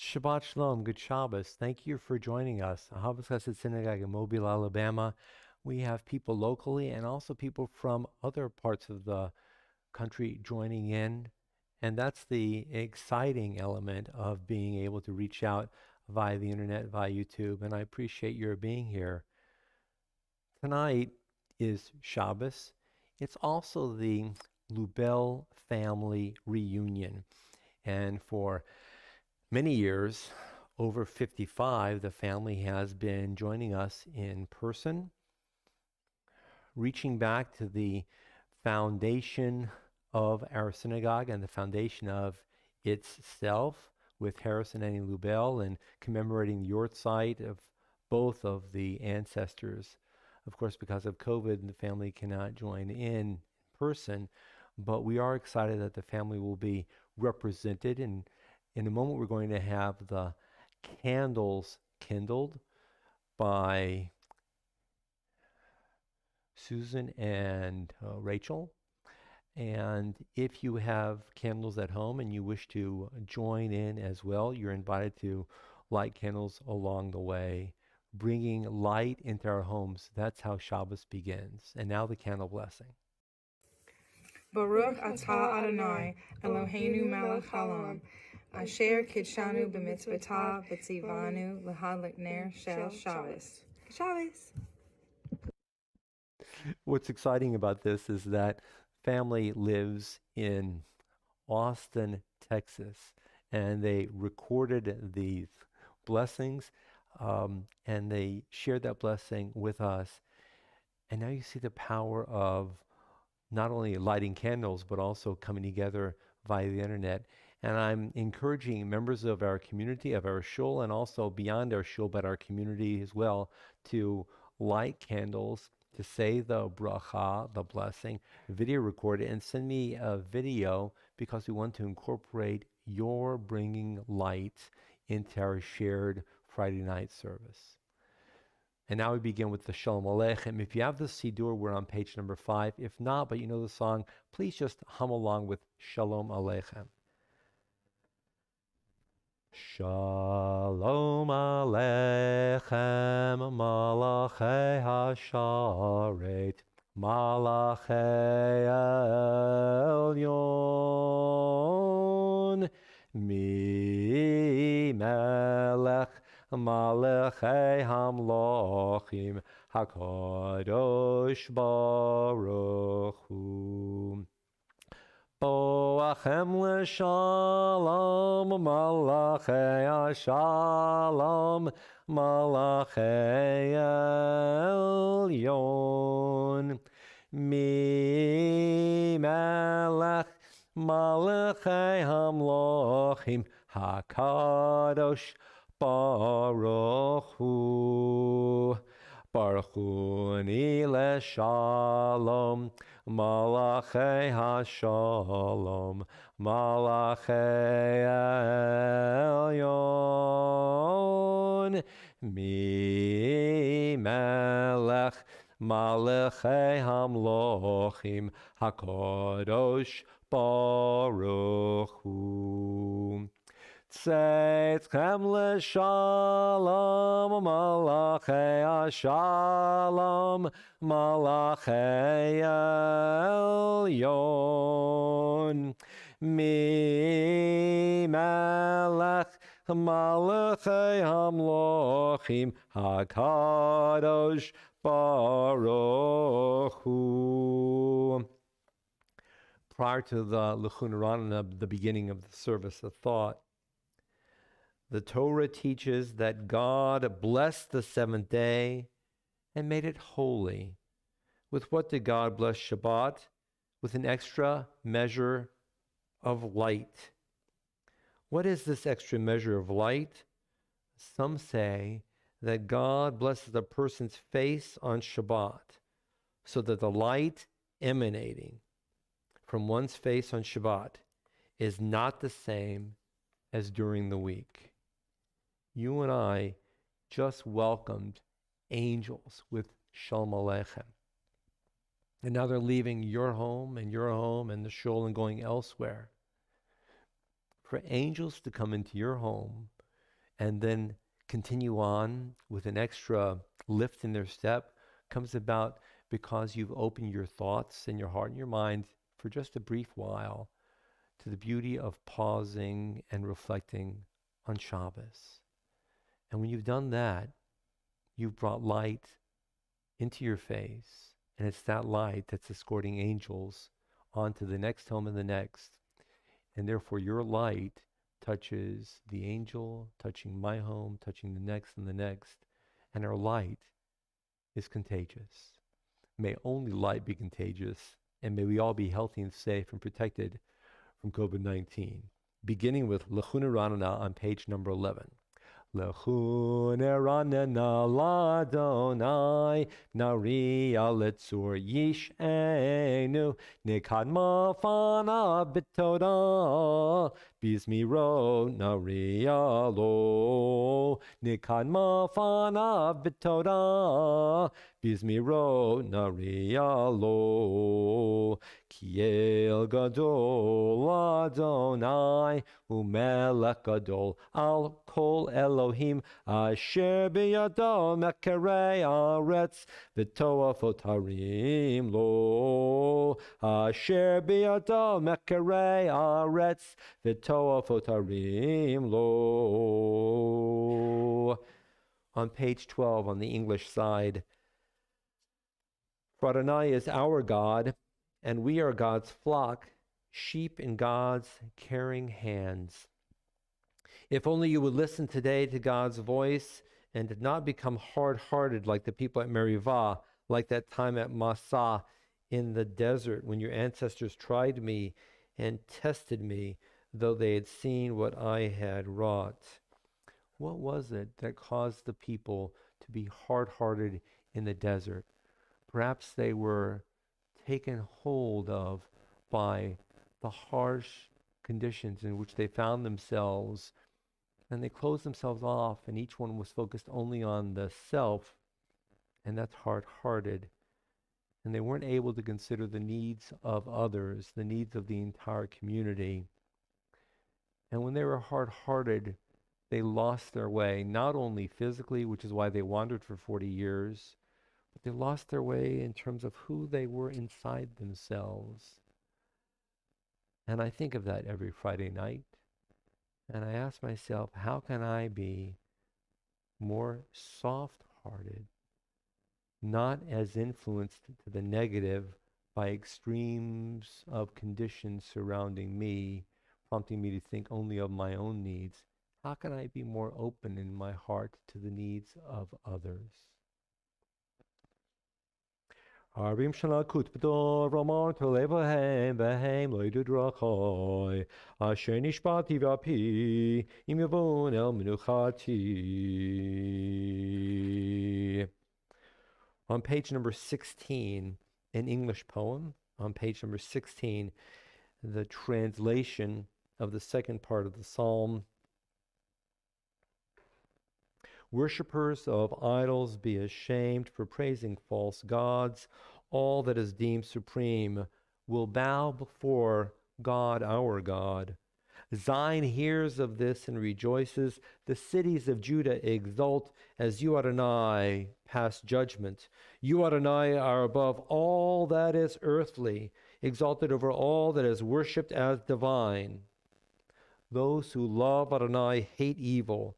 Shabbat Shalom, good Shabbos. Thank you for joining us. Havas Chesed Synagogue in Mobile, Alabama. We have people locally and also people from other parts of the country joining in. And that's the exciting element of being able to reach out via the internet, via YouTube. And I appreciate your being here. Tonight is Shabbos. It's also the Lubell family reunion. And for many years, over 55, the family has been joining us in person, reaching back to the foundation of our synagogue and the foundation of itself with Harrison and Lubell and commemorating the Yortzeit of both of the ancestors. Of course, because of COVID, the family cannot join in person, but we are excited that the family will be represented. And in a moment, we're going to have the candles kindled by Susan and Rachel. And if you have candles at home and you wish to join in as well, you're invited to light candles along the way, bringing light into our homes. That's how Shabbos begins. And now the candle blessing. Baruch atah Adonai, Eloheinu melech haolam, asher kidshanu b'mitzvotah v'tzivanu l'hadlik ner shel Shabbos. Shabbos. What's exciting about this is that family lives in Austin, Texas, and they recorded these blessings and they shared that blessing with us. And now you see the power of not only lighting candles, but also coming together via the internet. And I'm encouraging members of our community, of our shul, and also beyond our shul, but our community as well, to light candles, to say the bracha, the blessing, video record it, and send me a video because we want to incorporate your bringing light into our shared Friday night service. And now we begin with the Shalom Aleichem. If you have the siddur, we're on page number 5. If not, but you know the song, please just hum along with Shalom Aleichem. Shalom Aleichem, Malachei HaSharet, Malachei Elyon, Mi Melech Malachei Hamlochim HaKadosh Baruch Hu. Boachem l'shalom Malachei Shalom Malachei Elyon Mi Melech Malachei Hamlochim HaKadosh Baruch Hu. Baruch Hu ni l'shalom Malachei HaShalom Malachei Elyon Mi Melech Malachei Hamlochim HaKadosh Baruch Hu. Tzedchem l'shalom Malachei Shalom Malachei Elyon Mi Melech Malachei Hamlochim HaKadosh Baruch Hu. Prior to the L'chun Haran, the beginning of the service, a thought. The Torah teaches that God blessed the seventh day and made it holy. With what did God bless Shabbat? With an extra measure of light. What is this extra measure of light? Some say that God blesses a person's face on Shabbat so that the light emanating from one's face on Shabbat is not the same as during the week. You and I just welcomed angels with Shalom Aleichem. And now they're leaving your home and the shul and going elsewhere. For angels to come into your home and then continue on with an extra lift in their step comes about because you've opened your thoughts and your heart and your mind for just a brief while to the beauty of pausing and reflecting on Shabbos. And when you've done that, you've brought light into your face, and it's that light that's escorting angels onto the next home and the next. And therefore, your light touches the angel, touching my home, touching the next and the next. And our light is contagious. May only light be contagious, and may we all be healthy and safe and protected from COVID-19. Beginning with Lechuna Ranana on page number 11. Lechuna Ranana Ladonai Naria Letzur Yishenu Nikad Mafana Bitoda Bizmiro Naria Lo Nikad Mafana Bitoda Bizmiro Naria Lo Kiel Gadol Adonai Umelech Gadol Al Kol Elohim Asher Biyado Mekerei Aretz V'toa Fotarim Lo Asher Biyado Mekerei Aretz V'toa Fotarim Lo. On page 12 on the English side, for Adonai is our God, and we are God's flock, sheep in God's caring hands. If only you would listen today to God's voice and did not become hard-hearted like the people at Merivah, like that time at Massah in the desert when your ancestors tried me and tested me, though they had seen what I had wrought. What was it that caused the people to be hard-hearted in the desert? Perhaps they were taken hold of by the harsh conditions in which they found themselves, and they closed themselves off, and each one was focused only on the self, and that's hard-hearted. And they weren't able to consider the needs of others, the needs of the entire community. And when they were hard-hearted, they lost their way, not only physically, which is why they wandered for 40 years, but they lost their way in terms of who they were inside themselves. And I think of that every Friday night. And I ask myself, how can I be more soft-hearted, not as influenced to the negative by extremes of conditions surrounding me, prompting me to think only of my own needs? How can I be more open in my heart to the needs of others? Harbim shalakut b'dor v'amar tolevahem v'hem loidu drachoi asher nishbati v'api im yavon el menuchati. On page number 16, an English poem, on page number 16, the translation of the second part of the psalm. Worshippers of idols, be ashamed for praising false gods. All that is deemed supreme will bow before God, our God. Zion hears of this and rejoices. The cities of Judah exult as you, Adonai, pass judgment. You, Adonai, are above all that is earthly, exalted over all that is worshipped as divine. Those who love Adonai hate evil.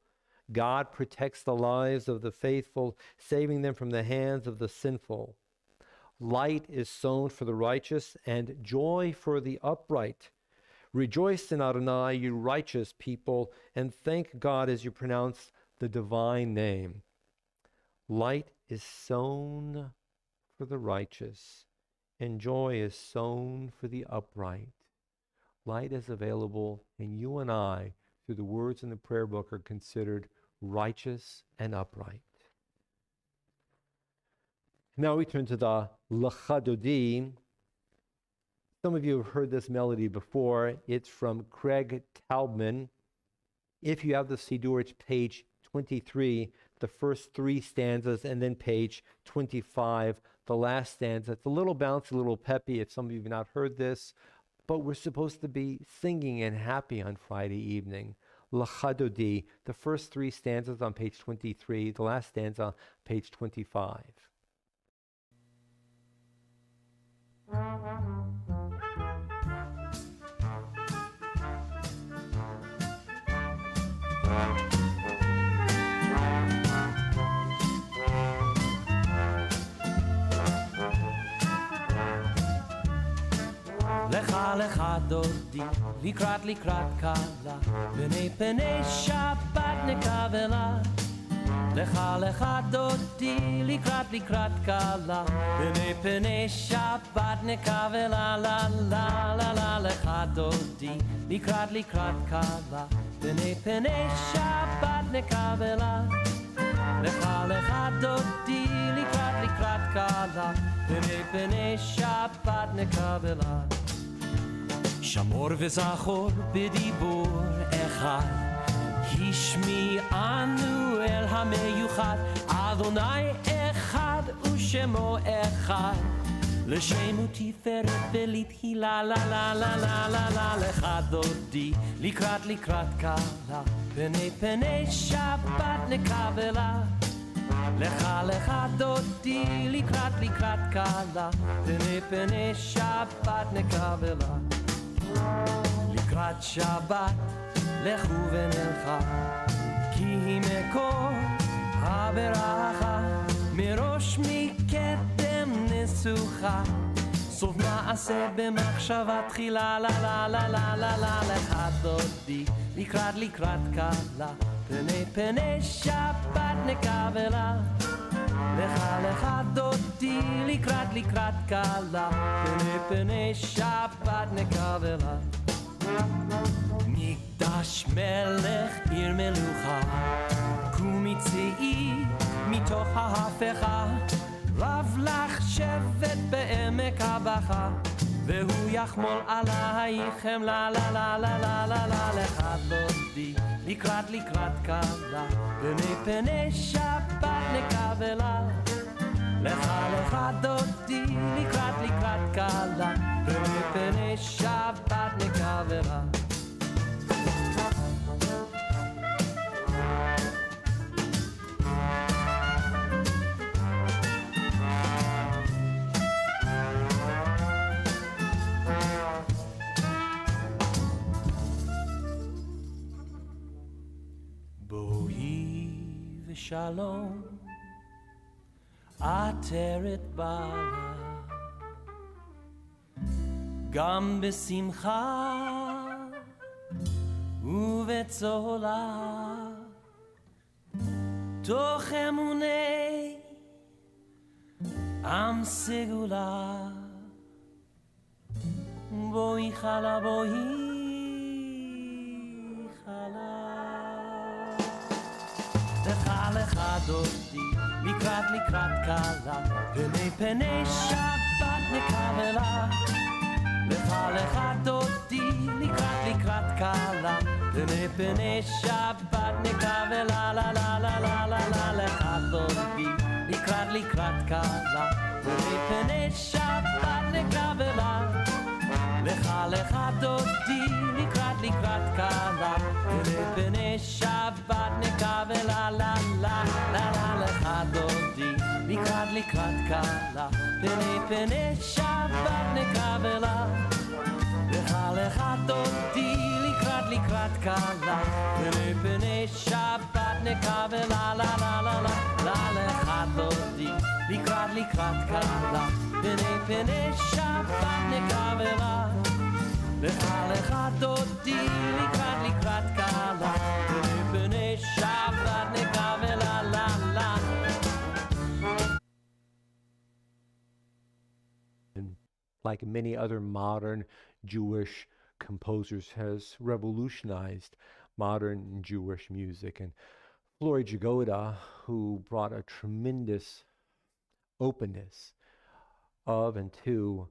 God protects the lives of the faithful, saving them from the hands of the sinful. Light is sown for the righteous and joy for the upright. Rejoice in Adonai, you righteous people, and thank God as you pronounce the divine name. Light is sown for the righteous, and joy is sown for the upright. Light is available, and you and I, through the words in the prayer book, are considered righteous and upright. Now we turn to the L'Chadodi. Some of you have heard this melody before. It's from Craig Taubman. If you have the siddur, it's page 23, the first three stanzas, and then page 25, the last stanza. It's a little bouncy, a little peppy if some of you have not heard this, but we're supposed to be singing and happy on Friday evening. L'chadodi, the first three stanzas on page 23, the last stanza, page 25. לך לך דודי, לקראת קלה, בני פני שבת נקבלה. לך לך דודי, לקראת קלה, בני פני שבת נקבלה. לה לה לה לה לך דודי, לקראת קלה, בני פני שבת נקבלה. לך לך דודי, לקראת קלה, בני פני שבת נקבלה. שמור וזכור בדיבור אחד, השמיענו אל המיוחד, אדוני אחד ושמו אחד, לשם ותפארת ולתהילה. לה לה לה לה לה לה לך דודי, לקראת קלה, בני פני שבת נקבלה. לך לך דודי, לקראת קלה, בני פני שבת נקבלה. לקראת שבת לכו ונלכה, כי היא מקור הברכה, מראש מקדם נסוכה, סוף מעשה במחשבה תחילה. לה לה לה לה לה לה לך דודי, לקראת קלה, בני פני שבת נקבלה. לך לך דודי, לקראת קלה, בני פני שבת נקבלה. מקדש מלך עיר מלוכה, קומי צאי מתוך ההפכה, רב לך שבט בעמק הבכה, והוא יחמול עלייכם. לה לה לה לה לה לה לה לך דודי, לקראת קלה, בני פני שבת נקבלה. לך לך דודי, לקראת קלה, בני פני שבת נקבלה. בואי ושלום, עטרת בעלה, גם בשמחה ובצהלה, תוך אמוני עם סגולה. בואי חלה, בואי חלה. לך לך דודי, לקראת קלה, בני פני שבת נקבלה. לך לך דודי, לקראת קלה, בני פני שבת נקבלה. לה לה לה לה לה לה לך דודי, לקראת קלה, בני פני שבת נקבלה. לך לך דודי, לקראת קלה, בני פני שבת נקבלה. לה לה לה לה לך דודי, לקראת קלה, בני פני שבת נקבלה. לך לך דודי, לקראת קלה, בני פני שבת נקבלה. לה לה לה לה לה לך דודי, לקראת קלה, בני פני שבת נקבלה. לך לך דודי, לקראת קלה, בני פני שבת נקבלה. לה לה. Like many other modern Jewish composers, has revolutionized modern Jewish music. And Floyd Jagoda, who brought a tremendous openness of and to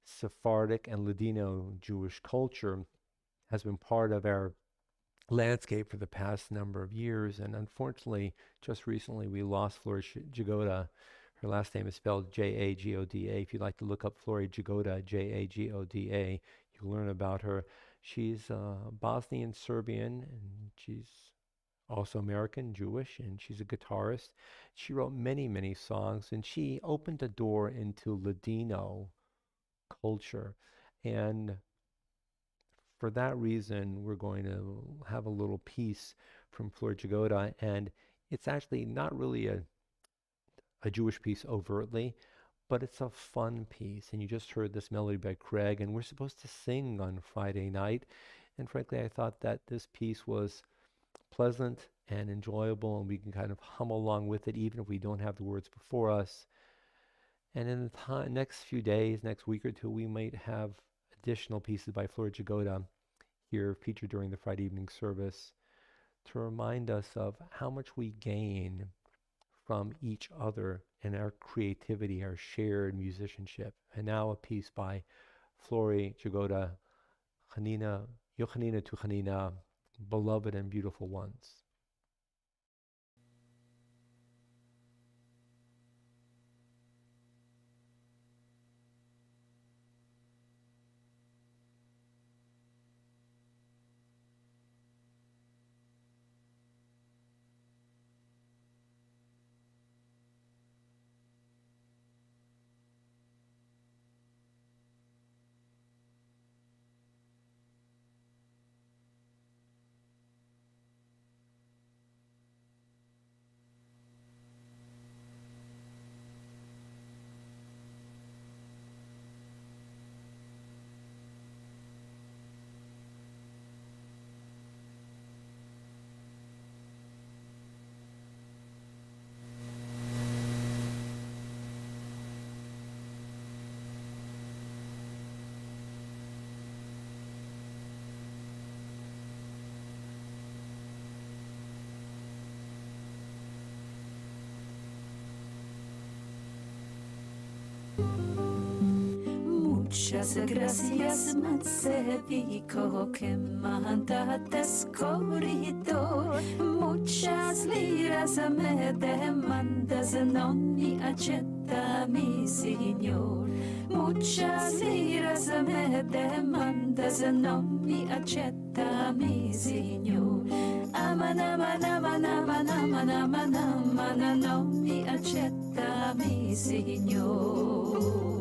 Sephardic and Ladino Jewish culture, has been part of our landscape for the past number of years. And unfortunately, just recently we lost Floyd Jagoda. Her last name is spelled Jagoda. If you'd like to look up Floyd Jagoda, Jagoda, you'll learn about her. She's Bosnian Serbian, and she's also American, Jewish, and she's a guitarist. She wrote many, many songs, and she opened a door into Ladino culture. And for that reason, we're going to have a little piece from Flor Jagoda, and it's actually not really a Jewish piece overtly, but it's a fun piece. And you just heard this melody by Craig, and we're supposed to sing on Friday night. And frankly, I thought that this piece was pleasant and enjoyable, and we can kind of hum along with it, even if we don't have the words before us. And in the next few days, next week or two, we might have additional pieces by Flor Jagoda here featured during the Friday evening service to remind us of how much we gain from each other and our creativity, our shared musicianship. And now a piece by Flori Jagoda, Hanina, Yochanina to Hanina, beloved and beautiful ones. Muchas gracias, Matsevico, que mandaste corridor. Muchas liras me demandas, non mi accetta, mi signor. Muchas liras me demandas, non mi accetta, mi signor. Amana, mana, mana, mana, mana, mana, mana, non mi accetta, mi signor.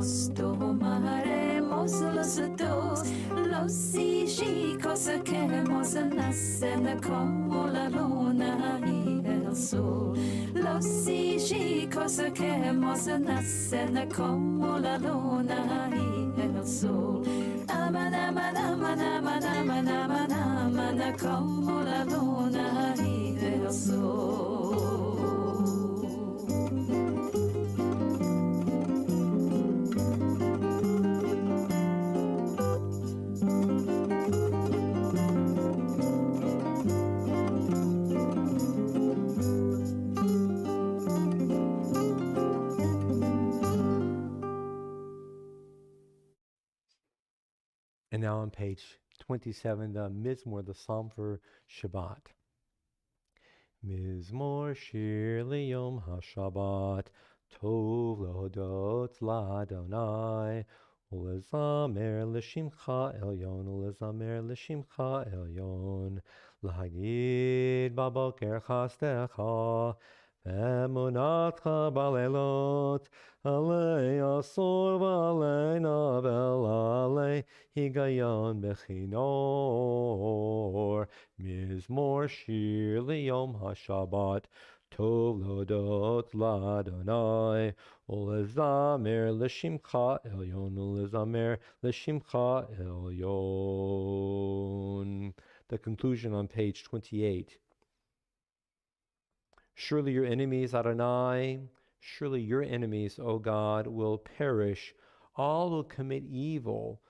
Nos tomaremos los dos los hijos que hemos nacen como la luna y el sol. Los hijos que hemos nacen como la luna y el sol. Amana, amana, amana, amana, amana, amana, amana, como la luna y el sol. And now on page 27, the Mizmor, the Psalm for Shabbat. Mizmor shir liyom haShabbat, tov lehodot ladonai, ulezamer l'shimcha elyon, ulezamer l'shimcha elyon, l'hagid baboker chastecha, ve'emunatcha balelot, alei asor v'alei navel alei higayon bechinor. Mizmor shir liyom haShabbat, tov lodot ladonai, ulezamer l'shimcha elyon, ulezamer l'shimcha elyon. The conclusion on page 28. Surely your enemies, Adonai, surely your enemies, O God, will perish. All who commit evil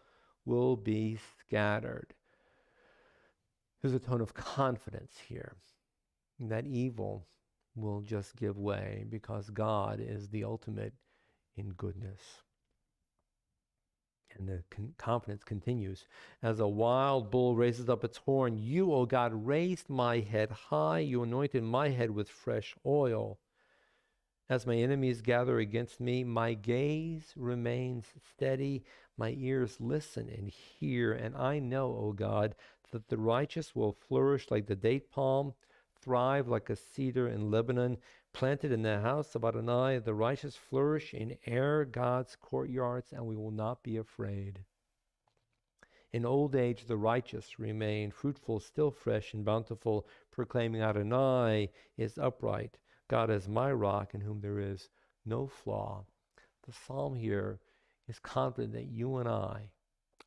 will be scattered. There's a tone of confidence here that evil will just give way because God is the ultimate in goodness. And the confidence continues. As a wild bull raises up its horn, you, O God, raised my head high. You anointed my head with fresh oil. As my enemies gather against me, my gaze remains steady. My ears listen and hear. And I know, O God, that the righteous will flourish like the date palm, thrive like a cedar in Lebanon, planted in the house of Adonai. The righteous flourish in God's courtyards, and we will not be afraid. In old age, the righteous remain fruitful, still fresh and bountiful, proclaiming Adonai is upright. God is my rock in whom there is no flaw. The psalm here is confident that you and I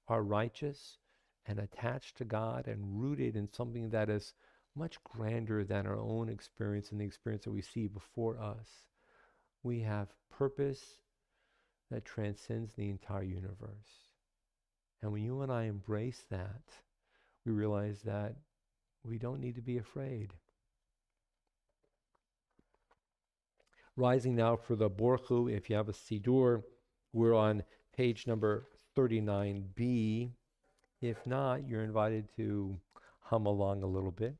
are righteous and attached to God and rooted in something that is much grander than our own experience and the experience that we see before us. We have purpose that transcends the entire universe. And when you and I embrace that, we realize that we don't need to be afraid. Rising now for the Borchu, if you have a siddur, we're on page number 39b. If not, you're invited to hum along a little bit.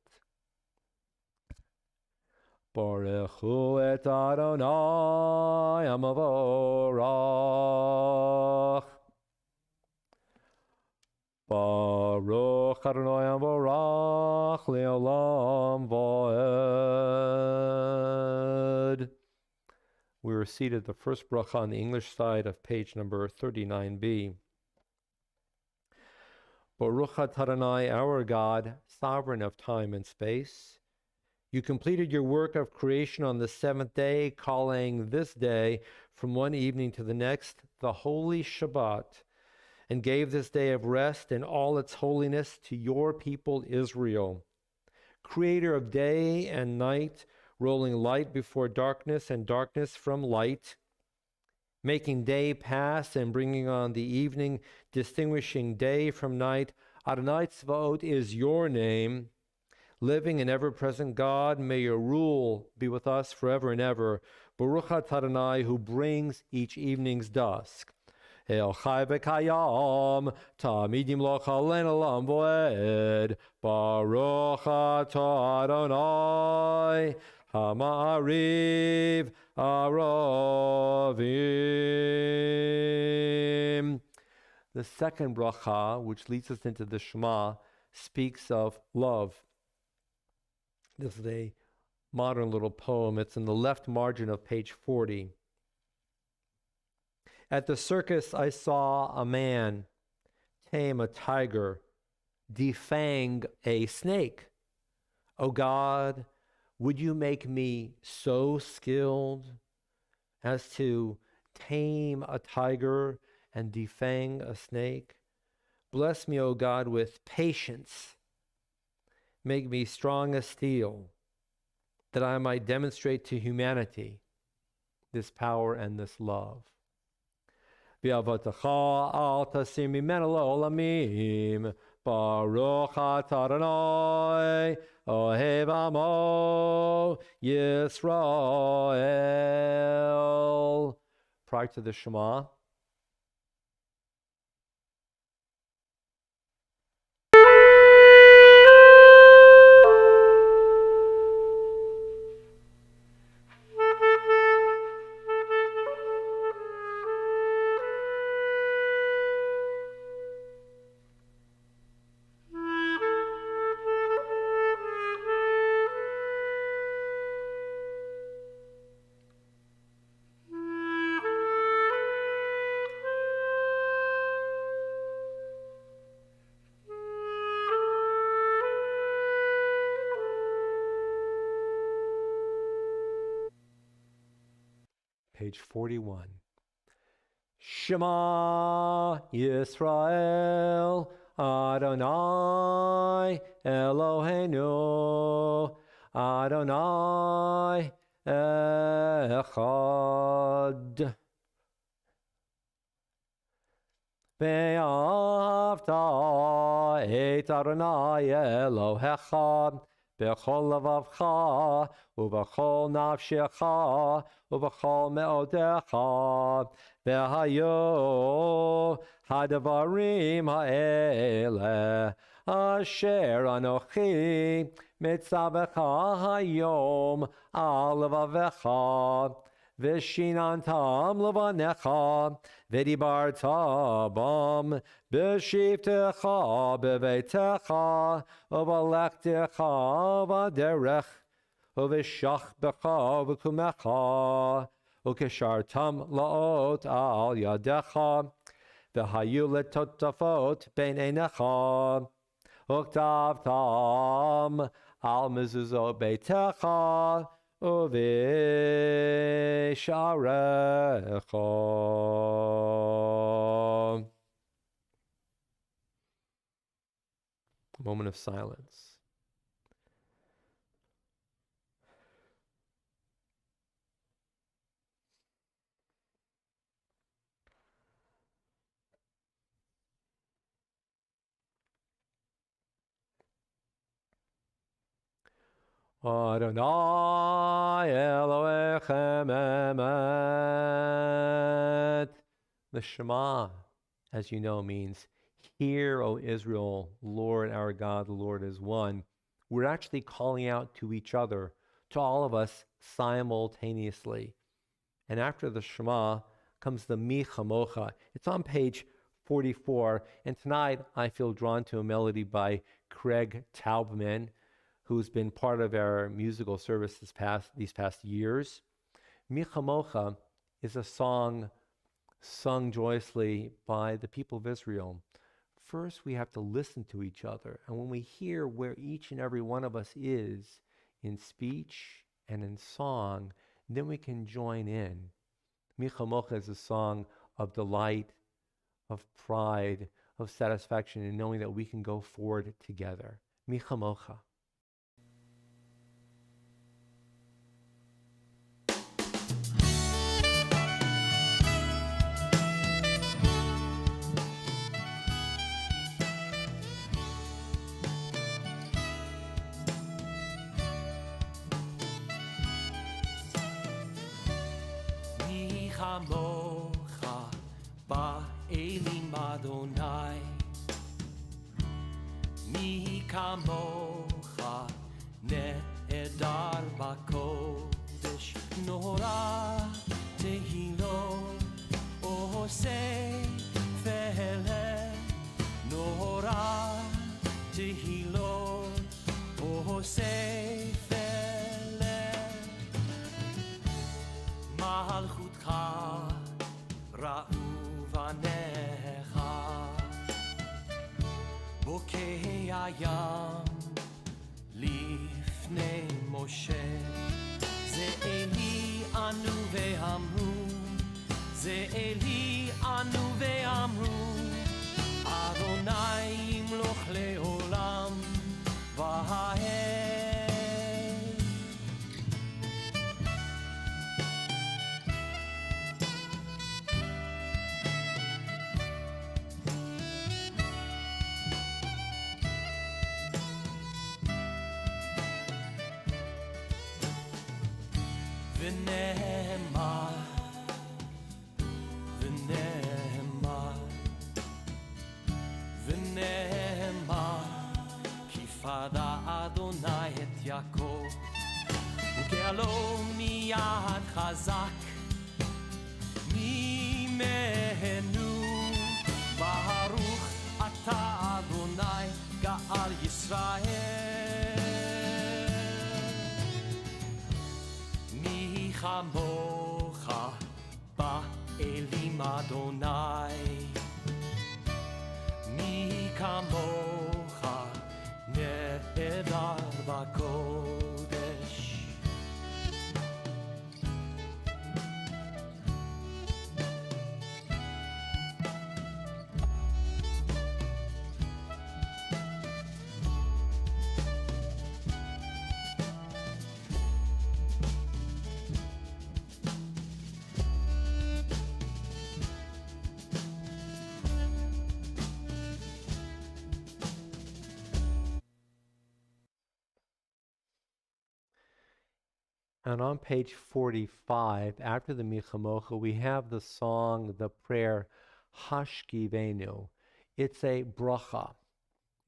Baruch hu et Adonai Amavorach. Baruch Adonai Amavorach Leolam Vaed. We were seated the first bracha on the English side of page number 39b. Baruch Adonai, our God, sovereign of time and space. You completed your work of creation on the seventh day, calling this day from one evening to the next the Holy Shabbat, and gave this day of rest in all its holiness to your people Israel. Creator of day and night, rolling light before darkness and darkness from light, making day pass and bringing on the evening, distinguishing day from night. Adonai Tzvaot is your name. Living and ever-present God, may your rule be with us forever and ever. Baruch Adonai, who brings each evening's dusk. El Chai V'Kayam, Tamidim Lo Chalen Olam Voed. Baruch Adonai, Hama'ariv Aravim. The second bracha, which leads us into the Shema, speaks of love. This is a modern little poem. It's in the left margin of page 40. At the circus, I saw a man tame a tiger, defang a snake. O God, would you make me so skilled as to tame a tiger and defang a snake? Bless me, O God, with patience. Make me strong as steel, that I might demonstrate to humanity this power and this love. V'avotecha al tasim mimenu la'olamim, Baruch Adonai, ohev amo Yisrael. Prior to the Shema, page 41. Shema Yisrael, Adonai Eloheinu, Adonai Echad. Ve'avta et Adonai Elohecha b'chol lavavcha, u'b'chol nafshecha, u'b'chol me'odecha, v'hayo hadavarim ha'ele, asher anochi mitzavecha hayom al levavecha, v'shinantam levanecha, v'dibarta bam b'shivtecha b'veitecha, u'v'alektecha v'derech, u'v'shach becha v'kumecha, u'keshartam la'ot al yadecha, v'hayu letotafot bein einecha, u'ktavtam al mezuzot beitecha, u'v'sharecha. A moment of silence. Adonai Elohechem emet. The Shema, as you know, means, "Hear, O Israel, Lord our God, the Lord is one." We're actually calling out to each other, to all of us simultaneously. And after the Shema comes the Mi Chamocha. It's on page 44. And tonight I feel drawn to a melody by Craig Taubman, who's been part of our musical service these past years. Mi Chamocha is a song sung joyously by the people of Israel. First, we have to listen to each other. And when we hear where each and every one of us is in speech and in song, then we can join in. Mi Chamocha is a song of delight, of pride, of satisfaction in knowing that we can go forward together. Mi Chamocha. Chamocha ba'elim Adonai, mi kamocha ne'edar ba'kodesh, nora tehilot osei fe'eleh, nora tehilot osei fe'eleh, malchutcha ra'u vanecha, bokei hayam lifnei Moshe, ze Eli anu ve'amru, ze Eli anu ve'amru, Adonai yimloch le'olam va'ed. V'nehemar, v'nehemar, v'nehemar, ki fada Adonai et Yaakov, u'ge'alo miyad chazak mimenu, baruch ata Adonai ga'al Yisrael. Chamocha ba'elim Adonai, mi kamocha ne'edar ba'kodesh. And on page 45, after the Michamocha, we have the song, the prayer, Hashkivenu. It's a bracha.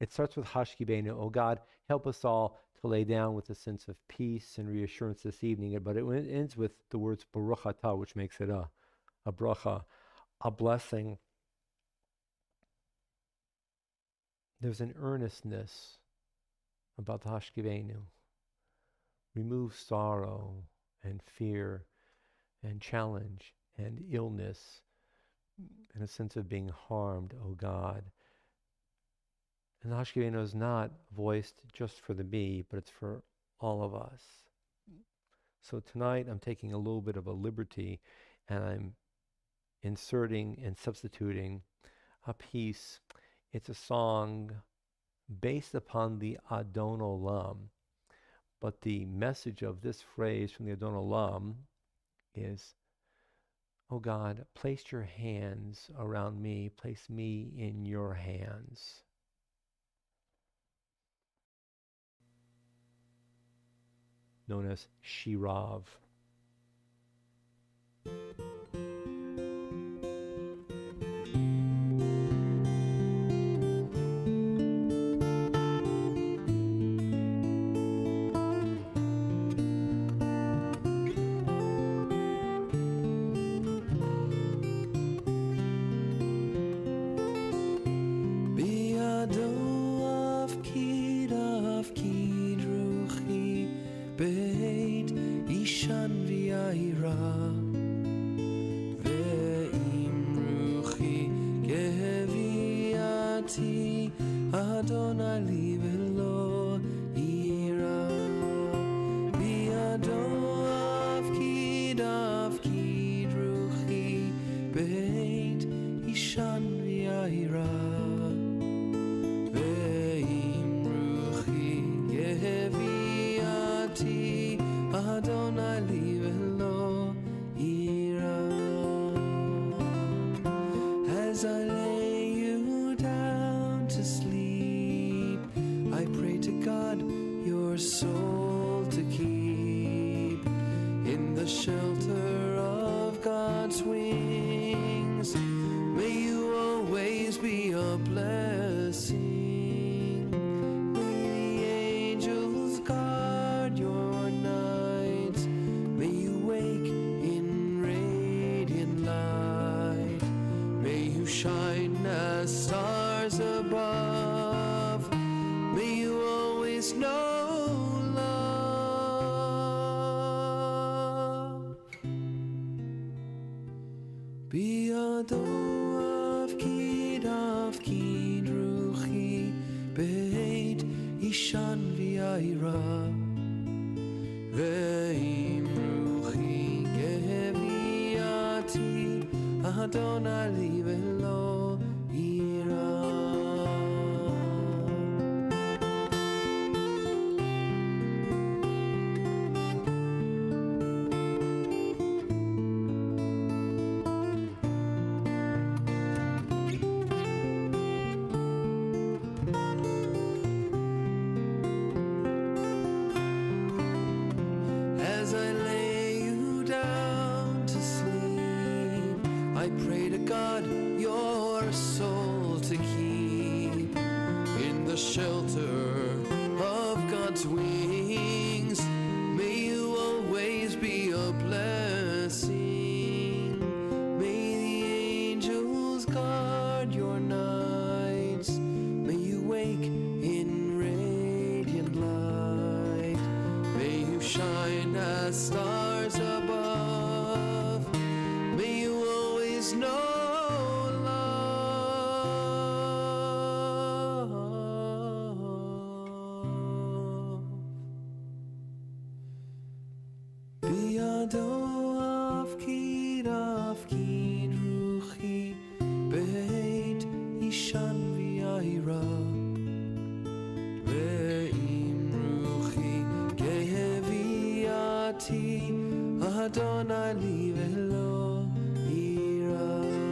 It starts with Hashkivenu. Oh God, help us all to lay down with a sense of peace and reassurance this evening. But it ends with the words Baruch Atah, which makes it a bracha, a blessing. There's an earnestness about the Hashkivenu. Remove sorrow and fear and challenge and illness and a sense of being harmed, oh God. And the Hashkivenu is not voiced just for the me, but it's for all of us. So tonight I'm taking a little bit of a liberty and I'm inserting and substituting a piece. It's a song based upon the Adon Olam. But the message of this phrase from the Adon Olam is, oh God, place your hands around me, place me in your hands. Known as Shirav. Adonai li velo ira.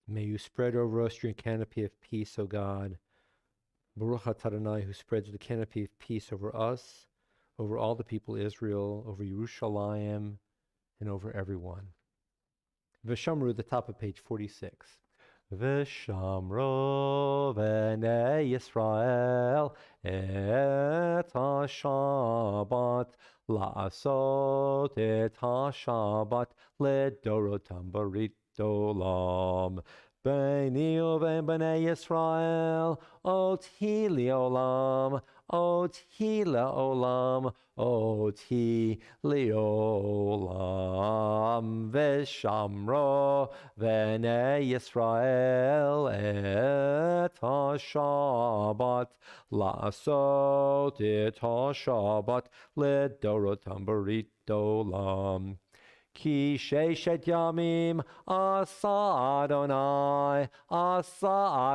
May you spread over us your canopy of peace, O God. Baruch atah Adonai, who spreads the canopy of peace over us, over all the people of Israel, over Yerushalayim, and over everyone. V'shamru, the top of page 46. V'shamro v'nei Yisrael et ha-Shabbat la'asot et ha-Shabbat ledorotam barit olam. B'nei uven b'nei Yisrael oti li'olam, oti la'olam, oti li'olam. V'shamro v'nei Yisrael et ha-Shabbat la'asot et ha-Shabbat ledorotam barit olam. Ki sheshet yamim asa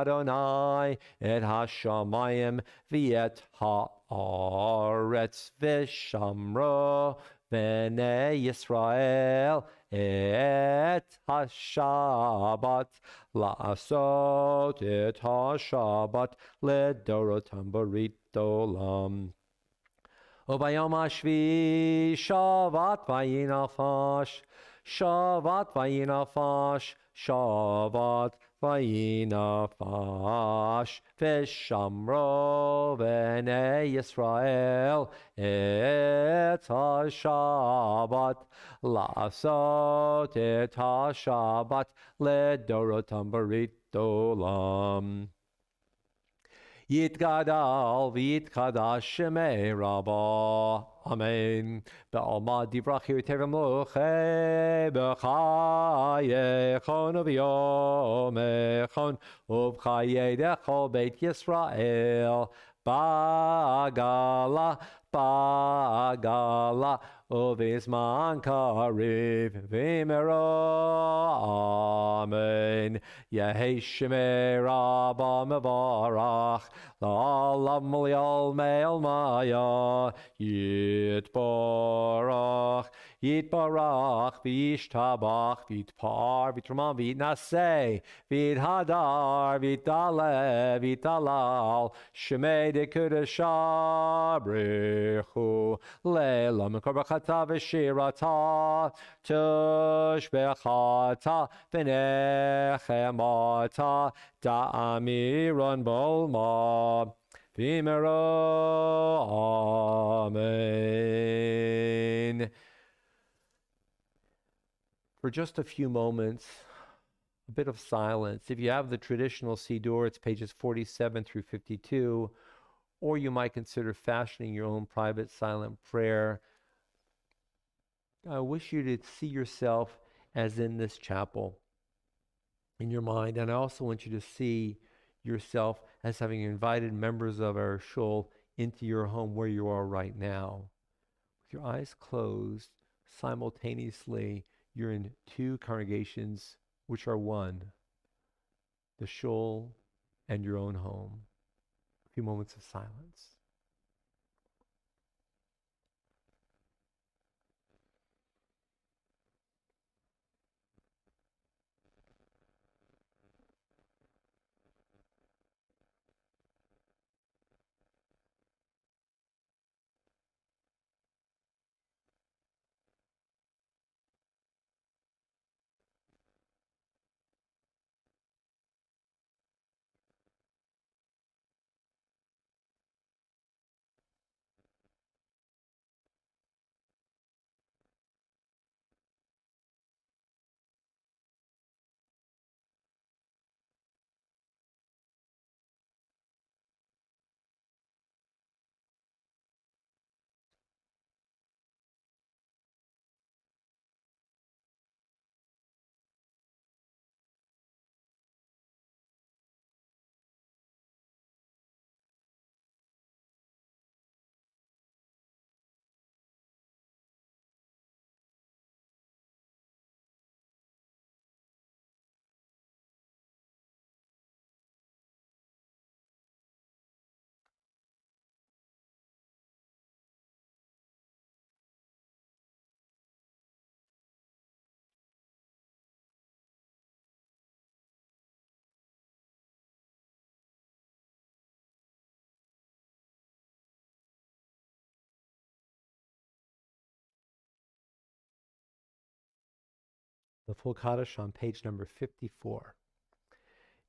Adonai et hashamayim v'et haaretz v'shamro v'nei Yisrael et hashabat la'asot et hashabat ledorotam barit olam. Ubayom hashvi shavat vayinafash, shavat vayinafash, shavat vayinafash, v'shamro v'nei Yisrael et ha-Shabbat la'asot et ha-Shabbat ledorotam barit olam. Yitgadal v'yitkadash shemei Rabbah. Amen. Be'alma divrach yirtevim loche b'chayechon u'v'yomechon u'v'chayedecho beit Yisrael ba'agala ba'agala u'v'zman kariv v'imero. Amen. Yehi shemei Rabbah mevarach la'alam li'al me'al maya Yitbarach, Yitbarach, V'yishtabach, V'yitpar, V'yitramam, V'yitnaseh, V'yithadar, V'yitdaleh, V'yitdalal, Shemei de'kudashah, Brechu, Le'elam, Korachata v'shirata, Tushbechata, V'nechemata, Da'amiron bolma, V'imero. Amen. For just a few moments, a bit of silence. If you have the traditional siddur, it's pages 47 through 52, or you might consider fashioning your own private silent prayer. I wish you to see yourself as in this chapel in your mind, and I also want you to see yourself as having invited members of our shul into your home where you are right now. With your eyes closed, simultaneously, you're in two congregations which are one, the shul and your own home. A few moments of silence. The full Kaddish on page number 54.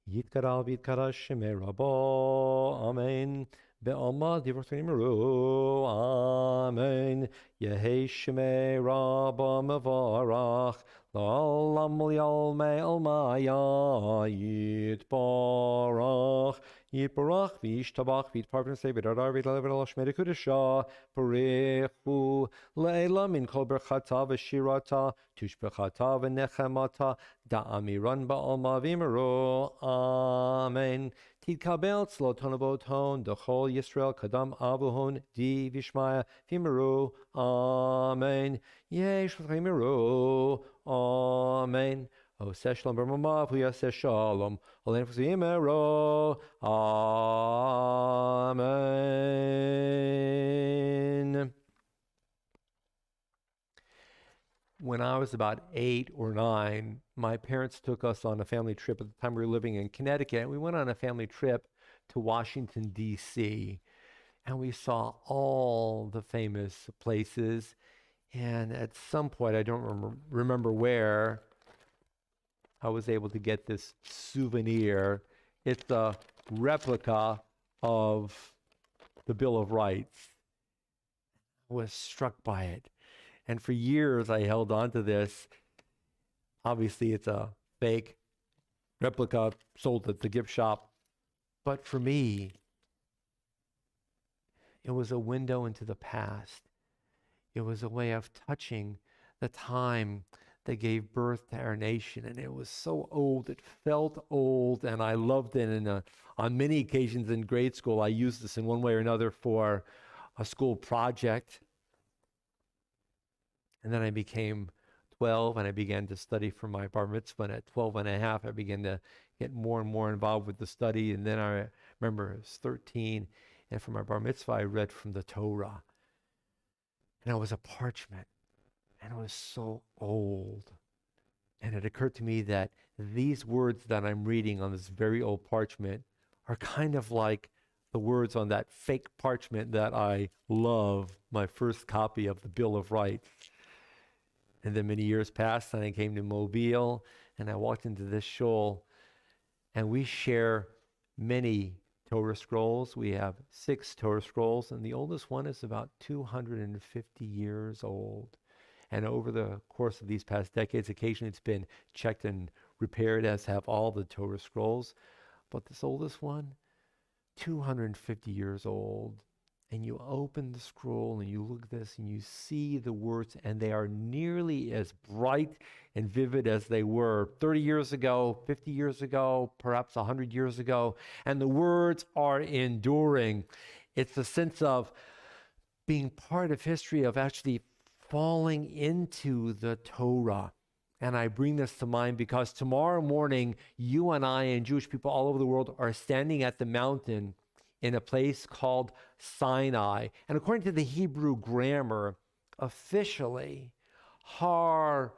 Yitkaral v'yitkara shemei rabo, amen. Be'alma divrei meru, amen. Yehei shemei rabo mevarach, la'olam li'almei almaya yitbarach. Yitbarach v'yishtabach v'yitparvin say v'dadar v'yitalev v'dal shmei kudesha, parechu le'ela min kol berchata v'shirata, tushbechata v'nechemata, da'amiran ba'alma v'meru, amen. Tidkabel tzlo tonaboton, dechol Yisrael kadam avuhon di vishmaya v'meru, amen. Yesh v'meru, amen. Oseh shalom b'mamav hu yaseh shalom, olein v'meru, amen. When I was about 8 or 9, my parents took us on a family trip. At the time we were living in Connecticut. We went on a family trip to Washington, D.C., and we saw all the famous places. And at some point, I don't remember where, I was able to get this souvenir. It's a replica of the Bill of Rights. I was struck by it. And for years, I held on to this. Obviously, it's a fake replica sold at the gift shop. But for me, it was a window into the past. It was a way of touching the time that gave birth to our nation. And it was so old, it felt old, and I loved it. And on many occasions in grade school, I used this in one way or another for a school project. And then I became 12 and I began to study for my bar mitzvah. And at 12 and a half, I began to get more and more involved with the study. And then I remember I was 13, and for my bar mitzvah, I read from the Torah. And it was a parchment, and it was so old. And it occurred to me that these words that I'm reading on this very old parchment are kind of like the words on that fake parchment that I love, my first copy of the Bill of Rights. And then many years passed, and I came to Mobile, and I walked into this shul, and we share many Torah scrolls. We have 6 Torah scrolls, and the oldest one is about 250 years old. And over the course of these past decades, occasionally it's been checked and repaired, as have all the Torah scrolls. But this oldest one, 250 years old. And you open the scroll and you look at this and you see the words, and they are nearly as bright and vivid as they were 30 years ago, 50 years ago, perhaps 100 years ago. And the words are enduring. It's a sense of being part of history, of actually falling into the Torah. And I bring this to mind because tomorrow morning, you and I and Jewish people all over the world are standing at the mountain in a place called Sinai. And according to the Hebrew grammar, officially, Har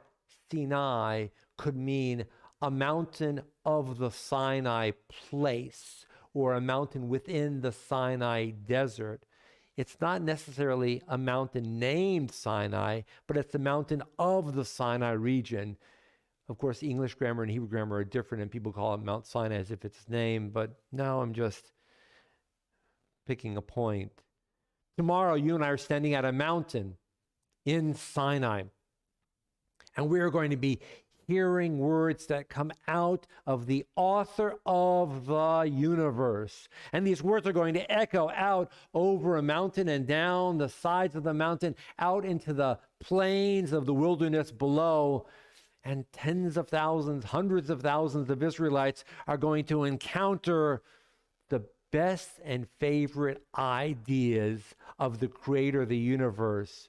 Sinai could mean a mountain of the Sinai place, or a mountain within the Sinai desert. It's not necessarily a mountain named Sinai, but it's the mountain of the Sinai region. Of course, English grammar and Hebrew grammar are different, and people call it Mount Sinai as if it's its name, but now I'm just picking a point. Tomorrow, you and I are standing at a mountain in Sinai, and we are going to be hearing words that come out of the author of the universe. And these words are going to echo out over a mountain and down the sides of the mountain, out into the plains of the wilderness below. And tens of thousands, hundreds of thousands of Israelites are going to encounter the best and favorite ideas of the creator of the universe.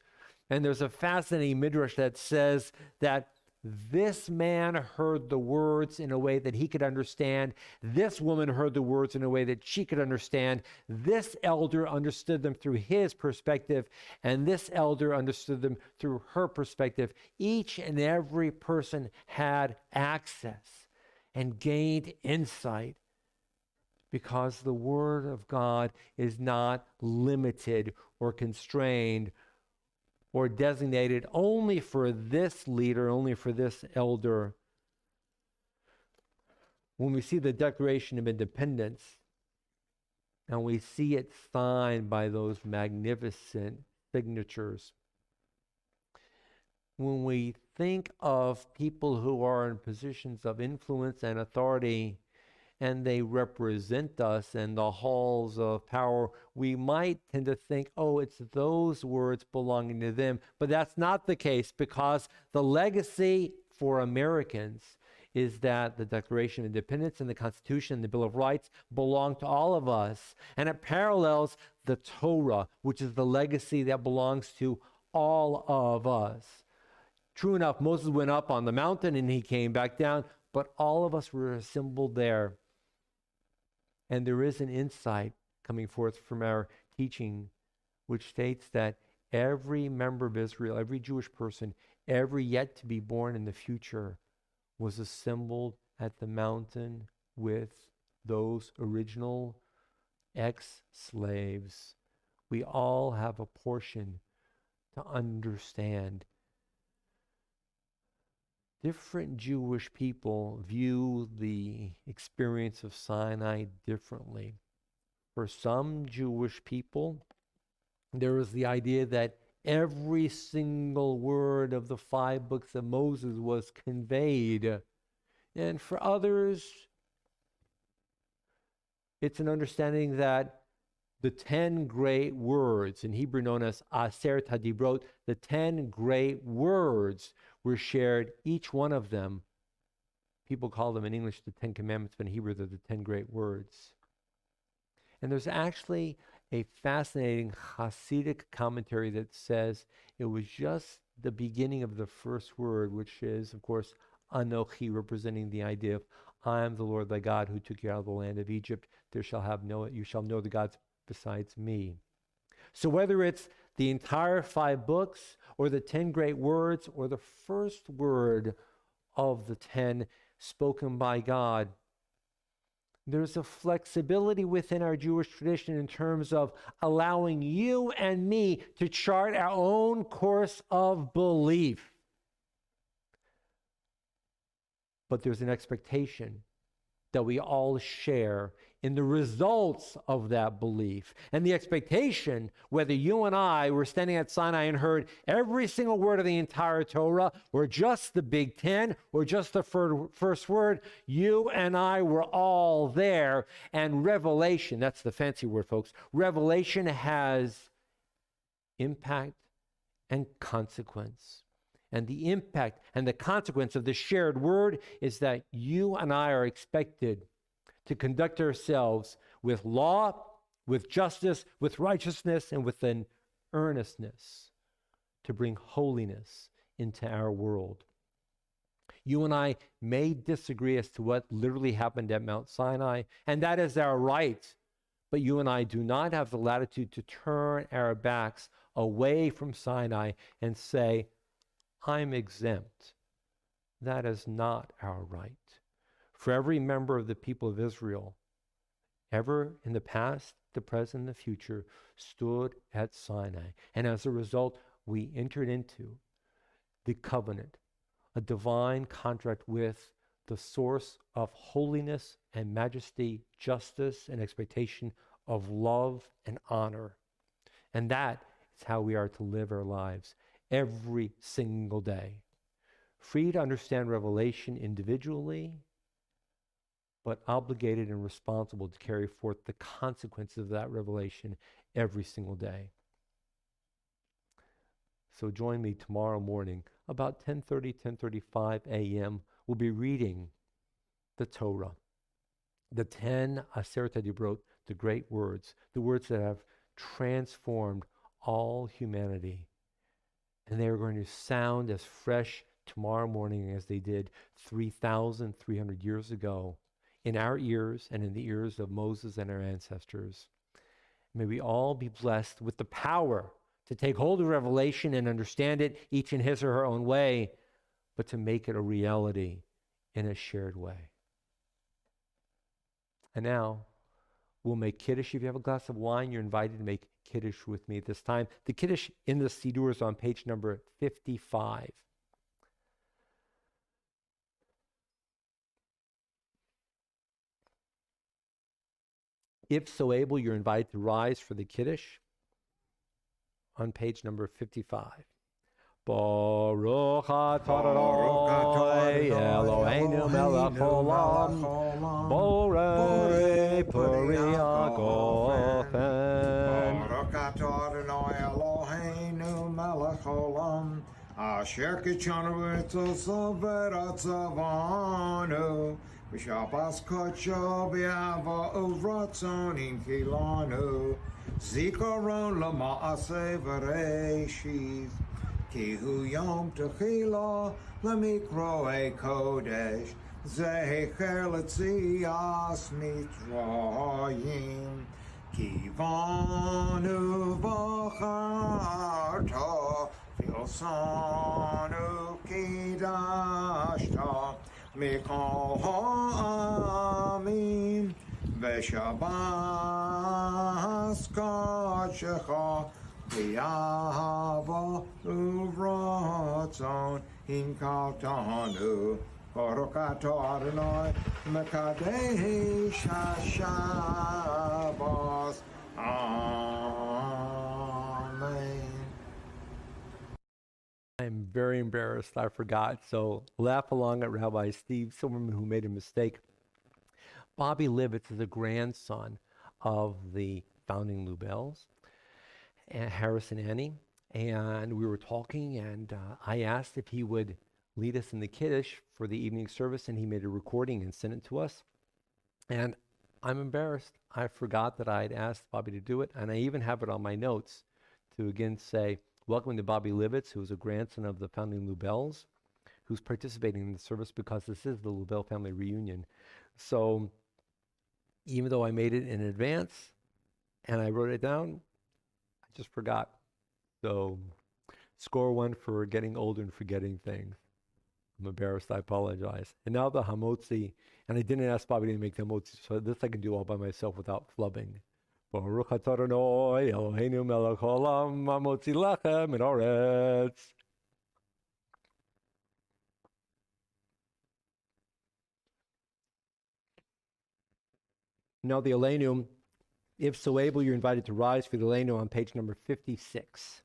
And there's a fascinating midrash that says that this man heard the words in a way that he could understand. This woman heard the words in a way that she could understand. This elder understood them through his perspective, and this elder understood them through her perspective. Each and every person had access and gained insight, because the Word of God is not limited or constrained or designated only for this leader, only for this elder. When we see the Declaration of Independence, and we see it signed by those magnificent signatures, when we think of people who are in positions of influence and authority, and they represent us in the halls of power, we might tend to think, oh, it's those words belonging to them. But that's not the case, because the legacy for Americans is that the Declaration of Independence and the Constitution and the Bill of Rights belong to all of us. And it parallels the Torah, which is the legacy that belongs to all of us. True enough, Moses went up on the mountain and he came back down, but all of us were assembled there. And there is an insight coming forth from our teaching, which states that every member of Israel, every Jewish person, every yet to be born in the future, was assembled at the mountain with those original ex-slaves. We all have a portion to understand. Different Jewish people view the experience of Sinai differently. For some Jewish people, there is the idea that every single word of the 5 books of Moses was conveyed. And for others, it's an understanding that the 10 great words, in Hebrew known as Aseret HaDibrot, the 10 great words were shared, each one of them. People call them in English the 10 Commandments, but in Hebrew they're the 10 great words. And there's actually a fascinating Hasidic commentary that says it was just the beginning of the first word, which is, of course, Anochi, representing the idea of I am the Lord thy God who took you out of the land of Egypt. You shall know the gods besides me. So whether it's the entire 5 books, or the 10 great words, or the first word of the 10 spoken by God, there's a flexibility within our Jewish tradition in terms of allowing you and me to chart our own course of belief. But there's an expectation that we all share in the results of that belief. And the expectation, whether you and I were standing at Sinai and heard every single word of the entire Torah, or just the Big 10, or just the first word, you and I were all there. And revelation, that's the fancy word, folks, revelation has impact and consequence. And the impact and the consequence of the shared word is that you and I are expected to conduct ourselves with law, with justice, with righteousness, and with an earnestness to bring holiness into our world. You and I may disagree as to what literally happened at Mount Sinai, and that is our right. But you and I do not have the latitude to turn our backs away from Sinai and say, I'm exempt. That is not our right. For every member of the people of Israel, ever in the past, the present, and the future, stood at Sinai. And as a result, we entered into the covenant, a divine contract with the source of holiness and majesty, justice and expectation of love and honor. And that is how we are to live our lives every single day. Free to understand revelation individually, but obligated and responsible to carry forth the consequences of that revelation every single day. So join me tomorrow morning, about 10:35 a.m. We'll be reading the Torah, the 10 Aseret HaDibrot, the great words, the words that have transformed all humanity. And they are going to sound as fresh tomorrow morning as they did 3,300 years ago in our ears and in the ears of Moses and our ancestors. May we all be blessed with the power to take hold of revelation and understand it each in his or her own way, but to make it a reality in a shared way. And now, We'll make Kiddush. If you have a glass of wine, you're invited to make Kiddush with me at this time. The Kiddush in the siddur is on page number 55. If so able, you're invited to rise for the Kiddush on page number 55. Baruch atah Eloheinu melech haolam, borei peri hagofen. Baruch atah Adonai Eloheinu melech haolam, asher kitshanu v'tzosav v'ratzavanu, v'shabas kodsho v'yava uvratzon inchilanu, zikaron l'ma'aseh v'reishis, ki hu yom techila l'mikroei kodesh, zecher l'tzias mitzrayim, ki vanu v'charta, v'ilsanu kidashta, mikol ha'amim, v'shabas kodshecha, v'yava uvratzon inkaltanu. Baruch atah Adonai mekadesh haShabbos. Amen. I'm very embarrassed. I forgot. So laugh along at Rabbi Steve Silverman, who made a mistake. Bobby Livitz is a grandson of the founding Lubels, Harris and Annie. And we were talking, and I asked if he would lead us in the Kiddush for the evening service, and he made a recording and sent it to us. And I'm embarrassed. I forgot that I had asked Bobby to do it, and I even have it on my notes to again say, welcome to Bobby Livitz, who is a grandson of the founding Lubels, who's participating in the service because this is the Lubel family reunion. So even though I made it in advance and I wrote it down, I just forgot. So score one for getting older and forgetting things. I'm embarrassed. I apologize. And now the hamotzi, and I didn't ask Bobby to make the hamotzi, so this I can do all by myself without flubbing. Baruch atah Adonai Eloheinu melech haolam, hamotzi lechem min haaretz. Now the Aleinu, if so able, you're invited to rise for the Aleinu on page number 56.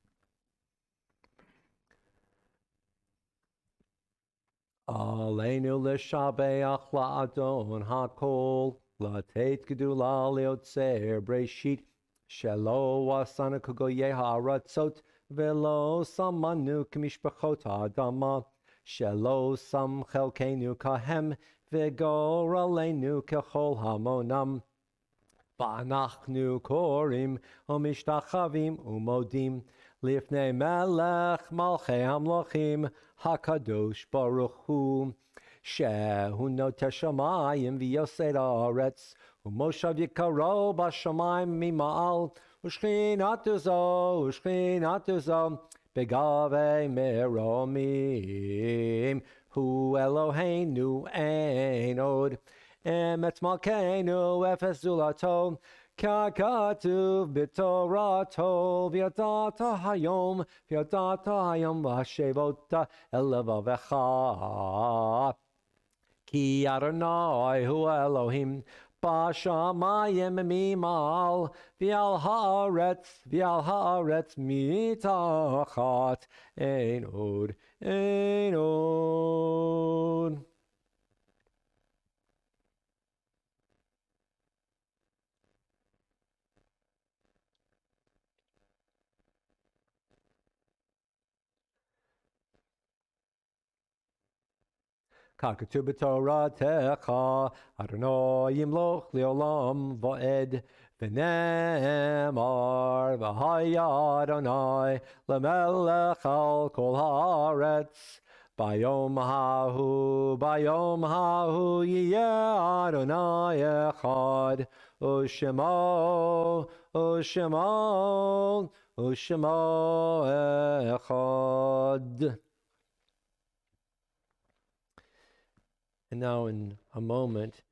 Aleinu l'shabeach la'adon hakol, la'teit gedula le'otzer breshit, shelo asana kugoyeh ha'aratzot, velo samanu k'mishpachot ha'adama, shelo sam chelkeinu kahem, v'gor aleinu kechol hamonam, va'anachnu korim, u'mishtachavim u'modim, Lifnei melech malchei hamlochim hakadosh baruch hu shehu noteh shamayim v'yosei haaretz u'moshav yikaro b'shamayim mima'al u'shchinatu zo begavei meromim hu Eloheinu ein od emetz malkeinu efes zulato K'katuv b'torato v'yadata hayom v'hashevota elavavecha Ki Adonai hu Elohim b'shamayim mimal v'al haaretz mitachat ein od. Kakatu b'toratecha Adonai yimloch leolam va'ed v'nemar v'haya Adonai lemelech al kol haaretz bayom hahu yiyeh Adonai echad u'shemo echad. And now in a moment,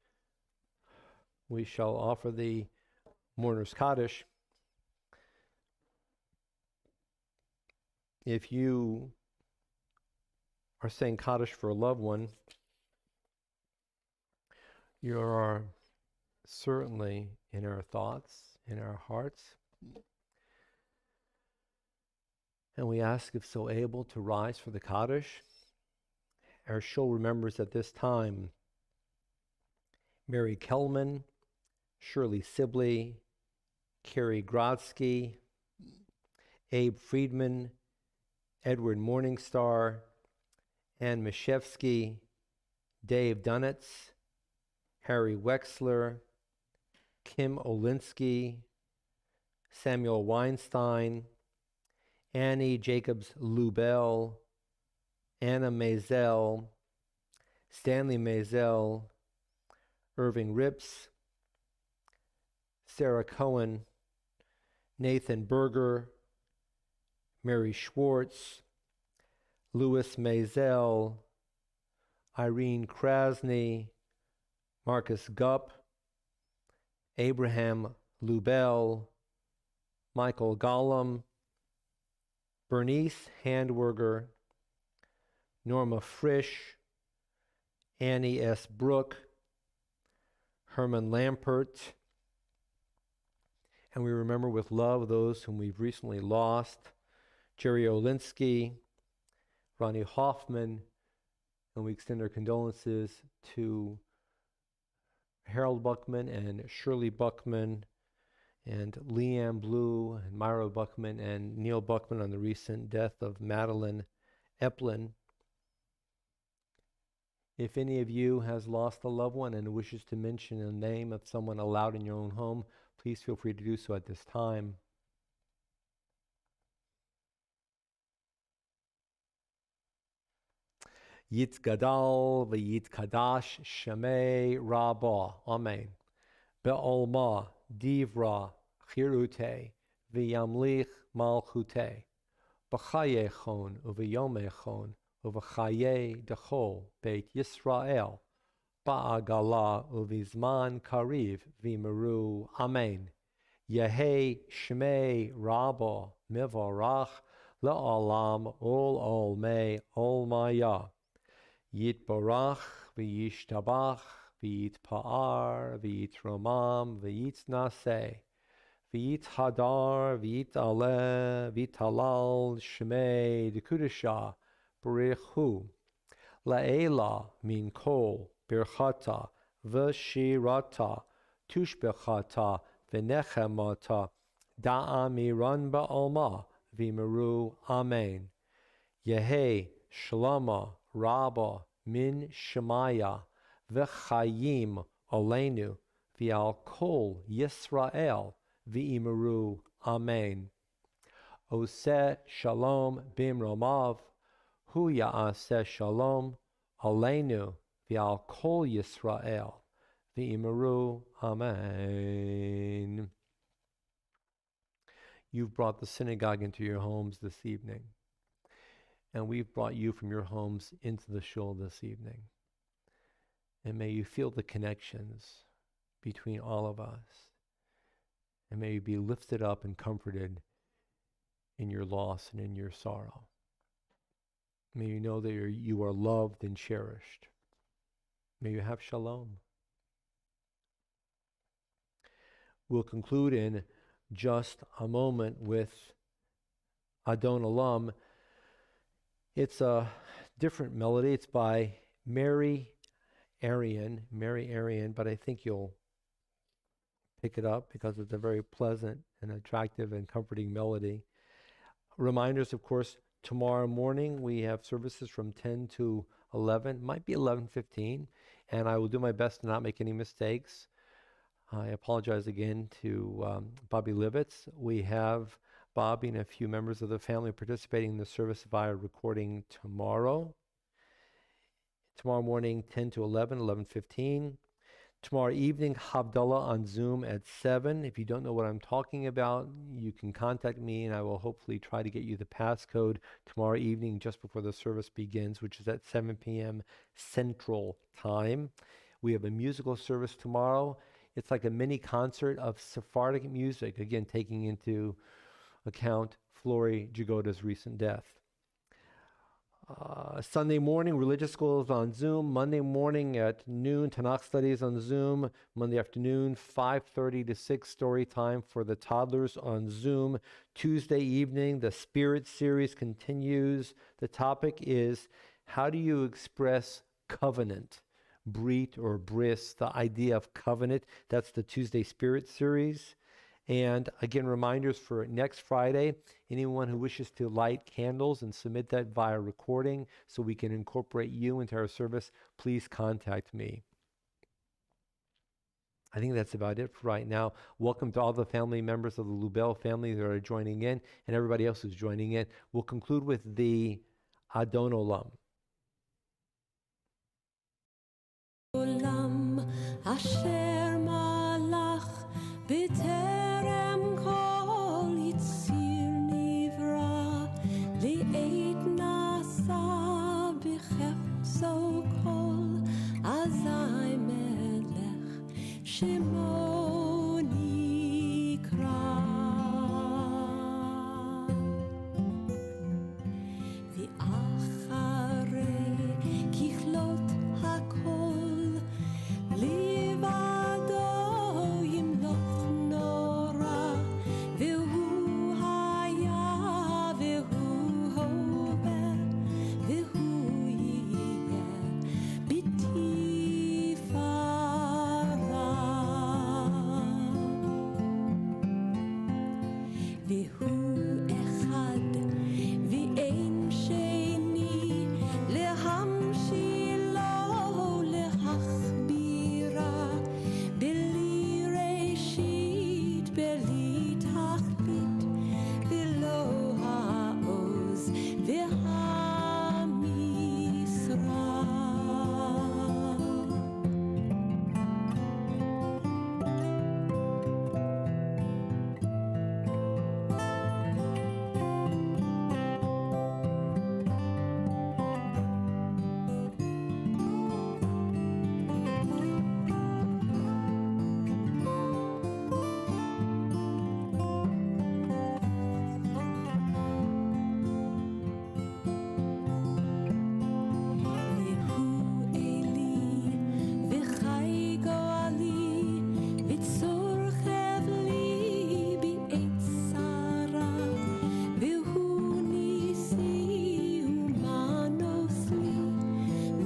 we shall offer the Mourner's Kaddish. If you are saying Kaddish for a loved one, you are certainly in our thoughts, in our hearts. And we ask, if so able, to rise for the Kaddish. Our show remembers at this time Mary Kellman, Shirley Sibley, Carrie Grodsky, Abe Friedman, Edward Morningstar, Ann Mashevsky, Dave Dunitz, Harry Wexler, Kim Olinsky, Samuel Weinstein, Annie Jacobs Lubell, Anna Maisel, Stanley Maisel, Irving Rips, Sarah Cohen, Nathan Berger, Mary Schwartz, Louis Maisel, Irene Krasny, Marcus Gupp, Abraham Lubell, Michael Gollum, Bernice Handwerger, Norma Frisch, Annie S. Brooke, Herman Lampert, and we remember with love those whom we've recently lost, Jerry Olinsky, Ronnie Hoffman, and we extend our condolences to Harold Buckman and Shirley Buckman and Leanne Blue and Myra Buckman and Neil Buckman on the recent death of Madeline Eplin. If any of you has lost a loved one and wishes to mention a name of someone aloud in your own home, please feel free to do so at this time. Yitzgadal v'yitkadash shemei rabba. Amen. Be'olma divra chirute v'yamlich malchute. B'chayechon u'v'yomechon u'v'chaye dechol beit Yisrael. Ba'agala u'vizman kariv v'meru. Amen. Yehei shmei rabba mivarach la'olam ol olmei olmaya. Yitbarach v'yishtabach v'yitpa'ar v'yitromam v'yitnaseh v'yithadar v'yitaleh v'yitalal shmei dekudesha barich hu la'ela min kol birchata v'shirata tushbechata v'nechemata da'amiran ba'olma v'meru. Amen. Yehei shlama Rabba min Shemaya v'chayim olenu v'al kol Yisrael v'imeru. Amen. Oseh shalom bimromav hu ya'aseh shalom olenu v'al kol Yisrael v'imeru. Amen. You've brought the synagogue into your homes this evening. And we've brought you from your homes into the shul this evening. And may you feel the connections between all of us. And may you be lifted up and comforted in your loss and in your sorrow. May you know that you are loved and cherished. May you have shalom. We'll conclude in just a moment with Adon Olam. It's a different melody. It's by Mary Arian, but I think you'll pick it up because it's a very pleasant and attractive and comforting melody. Reminders, of course, tomorrow morning we have services from 10 to 11, might be 11:15, and I will do my best to not make any mistakes. I apologize again to Bobby Livitz. We have Bobby and a few members of the family participating in the service via recording tomorrow. Tomorrow morning, 10 to 11, 11:15. Tomorrow evening, Havdalah on Zoom at 7. If you don't know what I'm talking about, you can contact me and I will hopefully try to get you the passcode tomorrow evening just before the service begins, which is at 7 p.m. Central Time. We have a musical service tomorrow. It's like a mini concert of Sephardic music, again, taking into account Flory Jagoda's recent death. Sunday morning, religious school is on Zoom. Monday morning at noon, Tanakh studies on Zoom. Monday afternoon, 5:30 to 6, story time for the toddlers on Zoom. Tuesday evening, the Spirit series continues. The topic is, how do you express covenant? Brit or bris, the idea of covenant. That's the Tuesday Spirit series. And again, reminders for next Friday, anyone who wishes to light candles and submit that via recording so we can incorporate you into our service, please contact me. I think that's about it for right now. Welcome to all the family members of the Lubel family that are joining in and everybody else who's joining in. We'll conclude with the Adon Olam. Olam asher malach b'terem kol yitzir nivra li'et nasa b'chefzo kol azai melech shemo nikra v'acharei kichlot hakol livado yimloch nora v'hu haya v'hu hove v'hu yeh b'tifara v'hu echad v'ein sheni lehamshilo lehachbira b'li reshit b'li tachlit v'lo ha'oz v'hamisra. V'hu eli v'chai go'ali v'tzor chevli b'eit Sara v'hu nisi u'manos li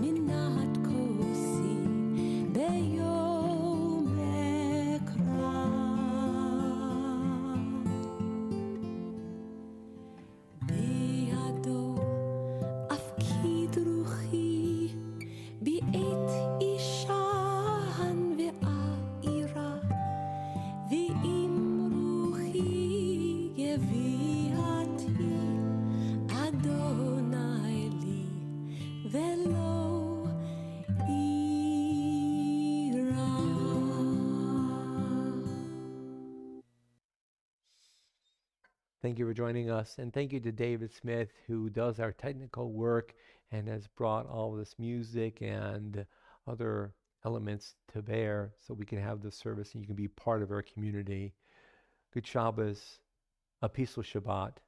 minat kosi b'yom ekra. בידו אפקיד רוחי בעת אישן ואירה ואם רוחי יביאתי אדוני לי ולא אירה. Thank you for joining us, and thank you to David Smith, who does our technical work and has brought all this music and other elements to bear so we can have this service and you can be part of our community. Good Shabbos, a peaceful Shabbat,